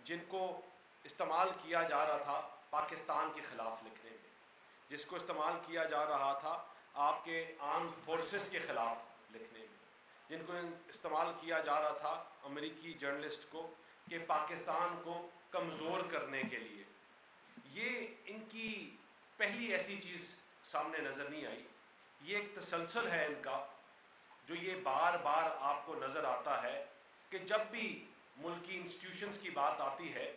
جن کو استعمال کیا جا رہا تھا پاکستان کے خلاف لکھنے میں، جس کو استعمال کیا جا رہا تھا آپ کے آرم فورسز کے خلاف لکھنے میں، جن کو استعمال کیا جا رہا تھا امریکی جرنلسٹ کو کہ پاکستان کو کمزور کرنے کے لیے، یہ ان کی پہلی ایسی چیز سامنے نظر نہیں آئی. یہ ایک تسلسل ہے ان کا، جو یہ بار بار آپ کو نظر آتا ہے کہ جب بھی ملکی انسٹیٹیوشنز کی بات آتی ہے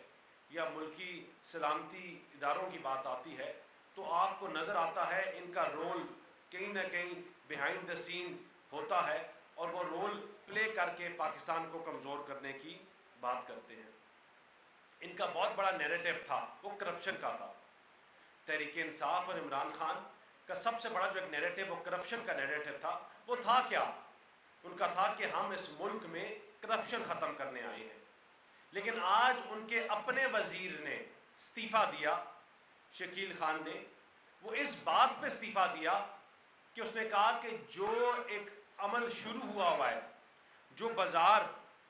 یا ملکی سلامتی اداروں کی بات آتی ہے تو آپ کو نظر آتا ہے ان کا رول کہیں نہ کہیں بیہائنڈ دا سین ہوتا ہے، اور وہ رول پلے کر کے پاکستان کو کمزور کرنے کی بات کرتے ہیں. ان کا بہت بڑا نیریٹو تھا وہ کرپشن کا تھا. تحریک انصاف اور عمران خان کا سب سے بڑا جو ایک نیریٹو وہ کرپشن کا نیریٹو تھا. وہ تھا کیا؟ ان کا تھا کہ ہم اس ملک میں کرپشن ختم کرنے آئے ہیں. لیکن آج ان کے اپنے وزیر نے استعفیٰ دیا، شکیل خان نے. وہ اس بات پہ استعفیٰ دیا کہ اس نے کہا کہ جو ایک عمل شروع ہوا ہے، جو بازار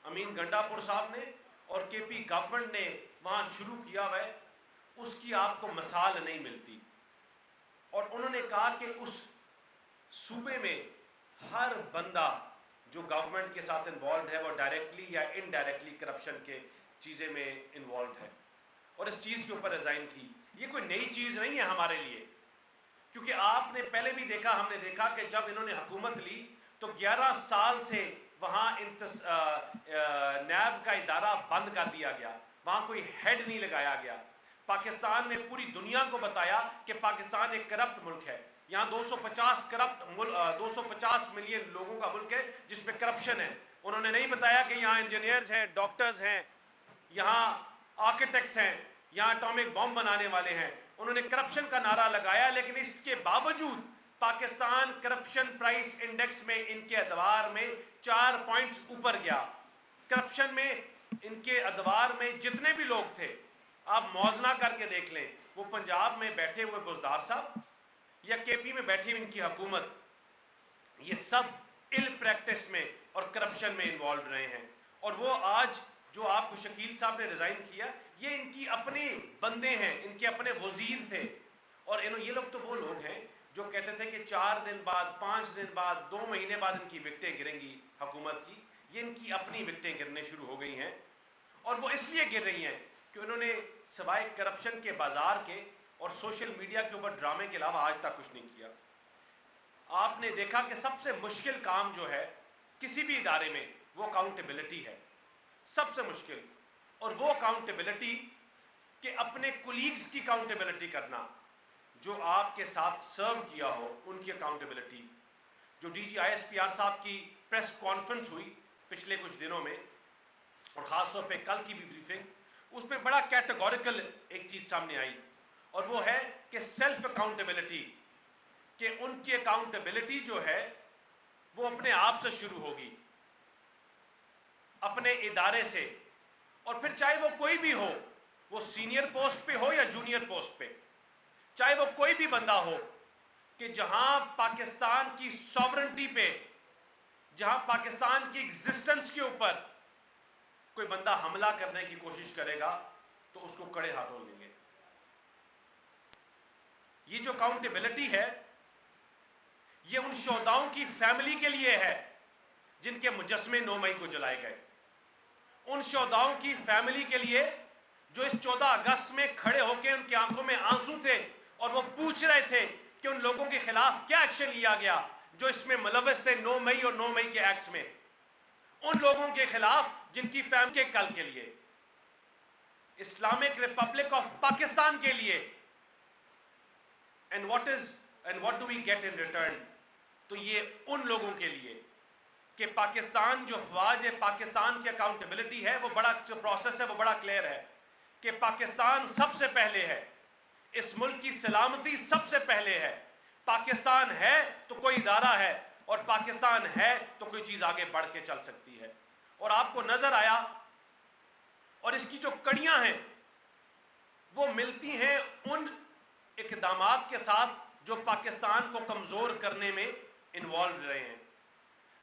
امین گنڈا پور صاحب نے اور کے پی گورنمنٹ نے وہاں شروع کیا ہوا ہے، اس کی آپ کو مثال نہیں ملتی. اور انہوں نے کہا کہ اس صوبے میں ہر بندہ جو گورنمنٹ کے ساتھ انوالوڈ ہے وہ ڈائریکٹلی یا انڈائریکٹلی کرپشن کے چیزیں میں انوالوڈ ہے، اور اس چیز کے اوپر ریزائن کی. یہ کوئی نئی چیز نہیں ہے ہمارے لیے، کیونکہ آپ نے پہلے بھی دیکھا، ہم نے دیکھا کہ جب انہوں نے حکومت لی تو 11 سال سے وہاں نیب کا ادارہ بند کر دیا گیا، وہاں کوئی ہیڈ نہیں لگایا گیا. پاکستان نے پوری دنیا کو بتایا کہ پاکستان ایک کرپٹ ملک ہے. یہاں 250 ملین لوگوں کا ملک ہے جس میں کرپشن ہے. انہوں نے نہیں بتایا کہ یہاں انجینئرز ہیں، ڈاکٹرز ہیں، یہاں آرکیٹیکٹس ہیں، یہاں اٹامک بم بنانے والے ہیں. انہوں نے کرپشن کا نعرہ لگایا، لیکن اس کے باوجود پاکستان کرپشن پرائس انڈیکس میں ان کے ادوار میں 4 پوائنٹس اوپر گیا. کرپشن میں ان کے ادوار میں جتنے بھی لوگ تھے آپ موازنہ کر کے دیکھ لیں، وہ پنجاب میں بیٹھے ہوئے بزدار صاحب یا کے پی میں بیٹھی ہوئی ان کی حکومت، یہ سب ال پریکٹس میں اور کرپشن میں انوالوڈ رہے ہیں. اور وہ آج جو آپ کو شکیل صاحب نے ریزائن کیا، یہ ان کی اپنے بندے ہیں، ان کے اپنے وزیر تھے. اور یہ لوگ تو وہ لوگ ہیں جو کہتے تھے کہ 4 دن بعد، 5 دن بعد، 2 مہینے بعد ان کی وکٹیں گریں گی حکومت کی. یہ ان کی اپنی وکٹیں گرنے شروع ہو گئی ہیں، اور وہ اس لیے گر رہی ہیں کہ انہوں نے سوائے کرپشن کے، بازار کے اور سوشل میڈیا کے اوپر ڈرامے کے علاوہ آج تک کچھ نہیں کیا. آپ نے دیکھا کہ سب سے مشکل کام جو ہے کسی بھی ادارے میں وہ اکاؤنٹیبلٹی ہے، سب سے مشکل. اور وہ اکاؤنٹیبلٹی کہ اپنے کولیگز کی اکاؤنٹیبلٹی کرنا، جو آپ کے ساتھ سرو کیا ہو ان کی اکاؤنٹیبلٹی. جو D G I S P R صاحب کی پریس کانفرنس ہوئی پچھلے کچھ دنوں میں، اور خاص طور پہ کل کی بھی بریفنگ، اس میں بڑا کیٹیگوریکل ایک چیز سامنے آئی، اور وہ ہے کہ سیلف اکاؤنٹیبلٹی، کہ ان کی اکاؤنٹیبلٹی جو ہے وہ اپنے آپ سے شروع ہوگی، اپنے ادارے سے. اور پھر چاہے وہ کوئی بھی ہو، وہ سینئر پوسٹ پہ ہو یا جونیئر پوسٹ پہ، چاہے وہ کوئی بھی بندہ ہو، کہ جہاں پاکستان کی سوورنٹی پہ، جہاں پاکستان کی ایگزسٹنس کے اوپر کوئی بندہ حملہ کرنے کی کوشش کرے گا تو اس کو کڑے ہاتھوں لیں گے. یہ جو اکاؤنٹیبلٹی ہے یہ ان شہداؤں کی فیملی کے لیے ہے جن کے مجسمے 9 مئی کو جلائے گئے، ان شہداؤں کی فیملی کے لیے جو اس 14 اگست میں کھڑے ہو کے ان کی آنکھوں میں آنسو تھے اور وہ پوچھ رہے تھے کہ ان لوگوں کے خلاف کیا ایکشن لیا گیا جو اس میں ملوث تھے 9 مئی اور 9 مئی کے ایکٹس میں. ان لوگوں کے خلاف جن کی فیملی کے کل کے لیے، اسلامک ریپبلک آف پاکستان کے لیے. And what do we get in return? تو یہ ان لوگوں کے لیے کہ پاکستان جو فوج ہے، پاکستان کی اکاؤنٹیبلٹی ہے، وہ بڑا جو پروسیس ہے وہ بڑا کلیئر ہے کہ پاکستان سب سے پہلے ہے، اس ملک کی سلامتی سب سے پہلے ہے. پاکستان ہے تو کوئی ادارہ ہے، اور پاکستان ہے تو کوئی چیز آگے بڑھ کے چل سکتی ہے. اور آپ کو نظر آیا، اور اس کی جو کڑیاں ہیں وہ ملتی ہیں ان اقدامات کے ساتھ جو پاکستان کو کمزور کرنے میں انوالو رہے ہیں.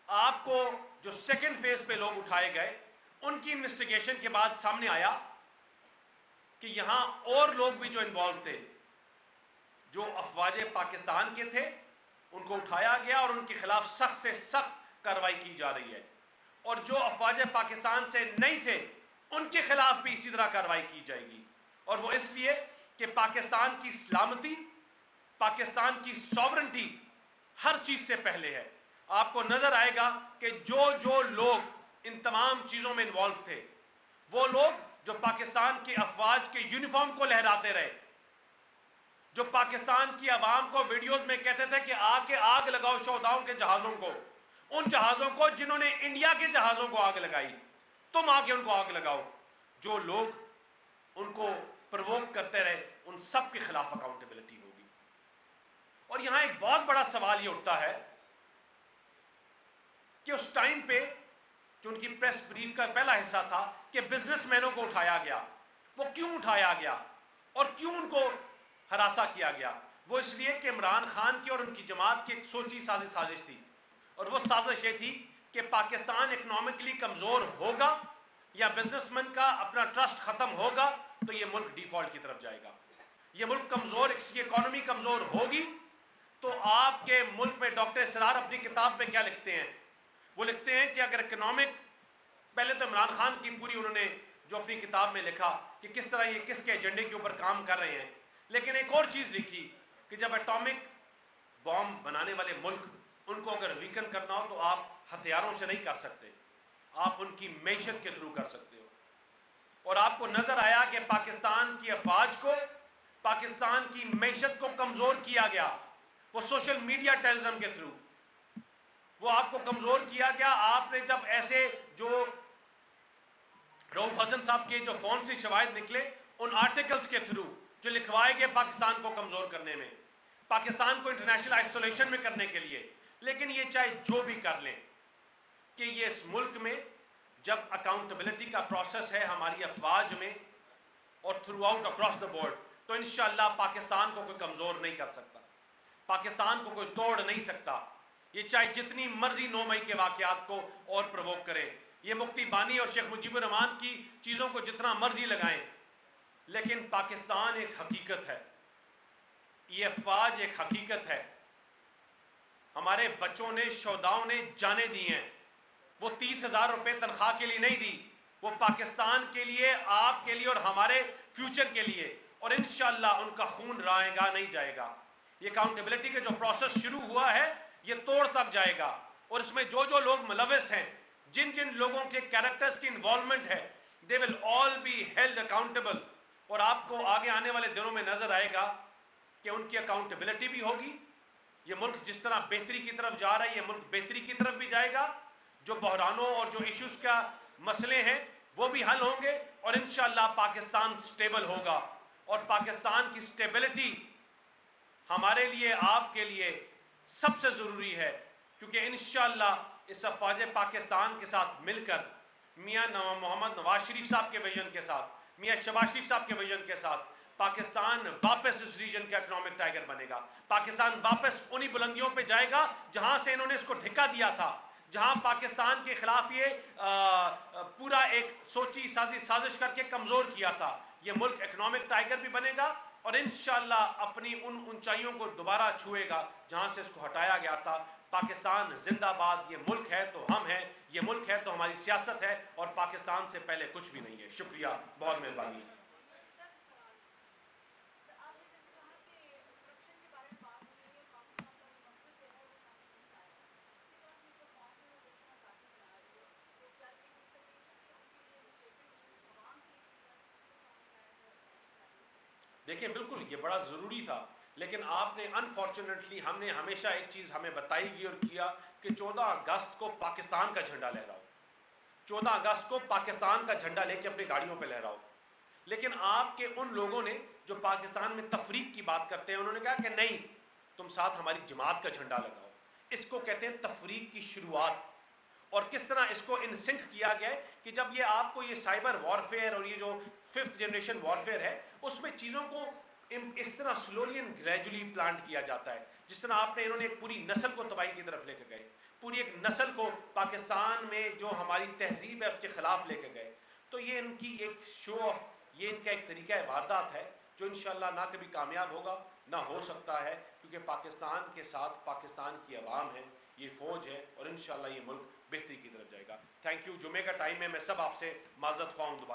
آپ کو جو سیکنڈ فیز پہ لوگ اٹھائے گئے ان کی انویسٹیگیشن کے بعد سامنے آیا کہ یہاں اور لوگ بھی جو انوالو تھے، جو افواج پاکستان کے تھے، ان کو اٹھایا گیا اور ان کے خلاف سخت سے سخت کارروائی کی جا رہی ہے، اور جو افواج پاکستان سے نہیں تھے ان کے خلاف بھی اسی طرح کارروائی کی جائے گی. اور وہ اس لیے کہ پاکستان کی سلامتی، پاکستان کی سوورنٹی ہر چیز سے پہلے ہے. آپ کو نظر آئے گا کہ جو لوگ ان تمام چیزوں میں انوالو تھے، وہ لوگ جو پاکستان کے افواج کے یونیفارم کو لہراتے رہے، جو پاکستان کی عوام کو ویڈیوز میں کہتے تھے کہ آگ لگاؤ شہداؤں کے جہازوں کو، ان جہازوں کو جنہوں نے انڈیا کے جہازوں کو آگ لگائی، تم آ کے ان کو آگ لگاؤ. جو لوگ ان کو پرووک کرتے رہے، ان سب کے خلاف اکاؤنٹیبلٹی ہوگی. اور یہاں ایک بہت بڑا سوال یہ اٹھتا ہے کہ اس ٹائم پہ جو ان کی پریس بریف کا پہلا حصہ تھا کہ بزنس مینوں کو اٹھایا گیا، وہ کیوں اٹھایا گیا اور کیوں ان کو ہراساں کیا گیا؟ وہ اس لیے کہ عمران خان کی اور ان کی جماعت کی ایک سوچی سازش تھی، اور وہ سازش یہ تھی کہ پاکستان اکنامکلی کمزور ہوگا یا بزنس مین کا اپنا ٹرسٹ ختم ہوگا تو یہ ملک ڈیفالٹ کی طرف جائے گا. یہ ملک کمزور، اس کی اکانومی کمزور ہوگی تو آپ کے ملک میں ڈاکٹر اسرار اپنی کتاب میں کیا لکھتے ہیں؟ وہ لکھتے ہیں کہ اگر اکنامک، پہلے تو عمران خان کی پوری انہوں نے جو اپنی کتاب میں لکھا کہ کس طرح یہ کس کے ایجنڈے کے اوپر کام کر رہے ہیں، لیکن ایک اور چیز لکھی کہ جب ایٹامک بام بنانے والے ملک، ان کو اگر ویکن کرنا ہو تو آپ ہتھیاروں سے نہیں کر سکتے، آپ ان کی معیشت کے تھرو کر سکتے ہو. اور آپ کو نظر آیا کہ پاکستان کی افواج کو، پاکستان کی معیشت کو کمزور کیا گیا، وہ سوشل میڈیا ٹیررزم کے تھرو وہ آپ کو کمزور کیا گیا. آپ نے جب ایسے جو رؤوف حسن صاحب کے جو فون سے شواہد نکلے، ان آرٹیکلز کے تھرو جو لکھوائے گئے پاکستان کو کمزور کرنے میں، پاکستان کو انٹرنیشنل آئسولیشن میں کرنے کے لیے. لیکن یہ چاہے جو بھی کر لیں کہ یہ اس ملک میں جب اکاؤنٹیبلٹی کا پروسیس ہے ہماری افواج میں اور through out across the board, تو انشاءاللہ پاکستان کو کوئی کمزور نہیں کر سکتا، پاکستان کو کوئی توڑ نہیں سکتا. یہ چاہے جتنی مرضی 9 مئی کے واقعات کو اور پرووک کرے، یہ مفتی بانی اور شیخ مجیب الرحمان کی چیزوں کو جتنا مرضی لگائیں، لیکن پاکستان ایک حقیقت ہے، یہ افواج ایک حقیقت ہے. ہمارے بچوں نے، شہداؤں نے جانیں دی ہیں، وہ 30,000 روپے تنخواہ کے لیے نہیں دی، وہ پاکستان کے لیے، آپ کے لیے اور ہمارے فیوچر کے لیے. اور انشاءاللہ ان کا خون رائے گا نہیں جائے گا. یہ اکاؤنٹیبلٹی کا جو پروسیس شروع ہوا ہے یہ توڑ تک جائے گا، اور اس میں جو لوگ ملوث ہیں، جن لوگوں کے کیریکٹرز کی انوالومنٹ ہے، they will all be held accountable. اور آپ کو آگے آنے والے دنوں میں نظر آئے گا کہ ان کی اکاؤنٹیبلٹی بھی ہوگی. یہ ملک جس طرح بہتری کی طرف جا رہا ہے، یہ ملک بہتری کی طرف بھی جائے گا. جو بحرانوں اور جو ایشوز کا مسئلے ہیں وہ بھی حل ہوں گے، اور انشاءاللہ پاکستان سٹیبل ہوگا. اور پاکستان کی سٹیبلٹی ہمارے لیے، آپ کے لیے سب سے ضروری ہے، کیونکہ انشاءاللہ اس افواج پاکستان کے ساتھ مل کر، میاں محمد نواز شریف صاحب کے ویژن کے ساتھ، میاں شہباز شریف صاحب کے ویژن کے ساتھ، پاکستان واپس اس ریجن کا اکنامک ٹائگر بنے گا. پاکستان واپس انہی بلندیوں پہ جائے گا جہاں سے انہوں نے اس کو دھکا دیا تھا، جہاں پاکستان کے خلاف یہ پورا ایک سوچی سازش کر کے کمزور کیا تھا. یہ ملک اکنامک ٹائگر بھی بنے گا اور انشاءاللہ اپنی ان اونچائیوں کو دوبارہ چھوئے گا جہاں سے اس کو ہٹایا گیا تھا. پاکستان زندہ باد. یہ ملک ہے تو ہم ہیں، یہ ملک ہے تو ہماری سیاست ہے، اور پاکستان سے پہلے کچھ بھی نہیں ہے. شکریہ، بہت مہربانی. دیکھیں بالکل یہ بڑا ضروری تھا، لیکن آپ نے انفارچونیٹلی، ہم نے ہمیشہ ایک چیز ہمیں بتائی گئی اور کیا کہ 14 اگست کو پاکستان کا جھنڈا لہراؤ، 14 اگست کو پاکستان کا جھنڈا لے کے اپنی گاڑیوں پہ لہراؤ. لیکن آپ کے ان لوگوں نے جو پاکستان میں تفریق کی بات کرتے ہیں، انہوں نے کہا کہ نہیں، تم ساتھ ہماری جماعت کا جھنڈا لگاؤ. اس کو کہتے ہیں تفریق کی شروعات. اور کس طرح اس کو انسنک کیا گیا ہے کہ جب یہ آپ کو یہ سائبر وارفیئر اور یہ جو 5th جنریشن وارفیئر ہے، اس میں چیزوں کو اس طرح سلولی اینڈ گریجولی پلانٹ کیا جاتا ہے. جس طرح آپ نے، انہوں نے ایک پوری نسل کو تباہی کی طرف لے کے گئے، پوری ایک نسل کو پاکستان میں جو ہماری تہذیب ہے اس کے خلاف لے کے گئے. تو یہ ان کی ایک شو آف، یہ ان کا ایک طریقہ واردات ہے جو انشاءاللہ نہ کبھی کامیاب ہوگا نہ ہو سکتا ہے، کیونکہ پاکستان کے ساتھ پاکستان کی عوام ہے، یہ فوج ہے، اور انشاءاللہ یہ ملک بہتری کی طرف جائے گا۔ Thank you. جمعے کا ٹائم ہے، میں سب آپ سے معذرت خواہ ہوں دوبارہ